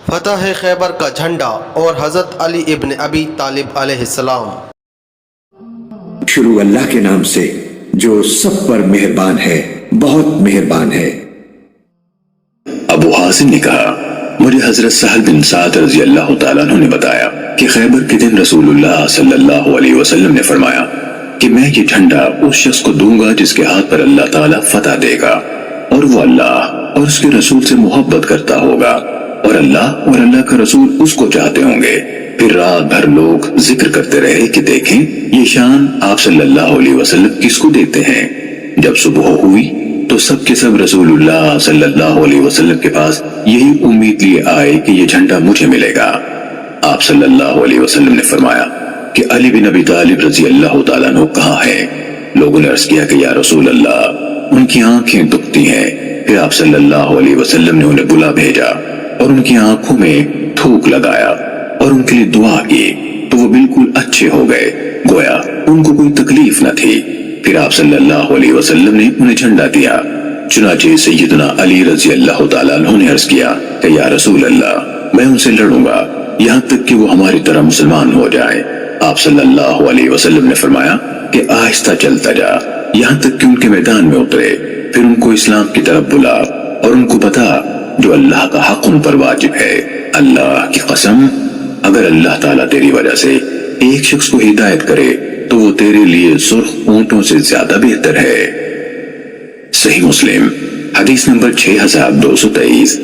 فتح خیبر کا جھنڈا اور حضرت علی ابن ابی طالب علیہ السلام۔ شروع اللہ کے نام سے جو سب پر مہربان ہے، بہت مہربان ہے۔ ابو حازم نے کہا مجھے حضرت سہل بن سعد رضی اللہ تعالیٰ عنہ نے بتایا کہ خیبر کے دن رسول اللہ صلی اللہ علیہ وسلم نے فرمایا کہ میں یہ جھنڈا اس شخص کو دوں گا جس کے ہاتھ پر اللہ تعالیٰ فتح دے گا، اور وہ اللہ اور اس کے رسول سے محبت کرتا ہوگا، اور اللہ کا رسول اس کو چاہتے ہوں گے۔ پھر رات بھر لوگ ذکر کرتے رہے کہ دیکھیں یہ شان آپ صلی اللہ علیہ وسلم کس کو دیتے ہیں۔ جب صبح ہوئی تو سب کے سب رسول اللہ صلی اللہ علیہ وسلم کے پاس یہی امید لیے آئے کہ یہ جھنڈا مجھے ملے گا۔ آپ صلی اللہ علیہ وسلم نے فرمایا کہ علی بن ابی طالب رضی اللہ تعالیٰ عنہ کہاں ہے؟ لوگوں نے عرض کیا کہ یا رسول اللہ ان کی آنکھیں دکھتی ہیں۔ پھر آپ صلی اللہ علیہ وسلم نے انہیں بلا بھیجا اور ان کی آنکھوں میں تھوک لگایا اور ان کے لیے دعا کی تو وہ بالکل اچھے ہو گئے، گویا ان کو کوئی تکلیف نہ تھی۔ پھر آپ صلی اللہ علیہ وسلم نے انہیں جھنڈا دیا۔ چنانچہ سیدنا علی رضی اللہ تعالیٰ عنہ نے عرض کیا کہ یا رسول اللہ میں ان سے لڑوں گا یہاں تک کہ وہ ہماری طرح مسلمان ہو جائیں۔ آپ صلی اللہ علیہ وسلم نے فرمایا کہ آہستہ چلتا جا یہاں تک کہ ان کے میدان میں اترے، پھر ان کو اسلام کی طرف بلا اور ان کو بتا جو اللہ کا حق ان پر واجب ہے۔ اللہ کی قسم اگر اللہ تعالیٰ تیری وجہ سے ایک شخص کو ہدایت کرے تو وہ تیرے لیے سرخ اونٹوں سے زیادہ بہتر ہے۔ صحیح مسلم حدیث نمبر 6223۔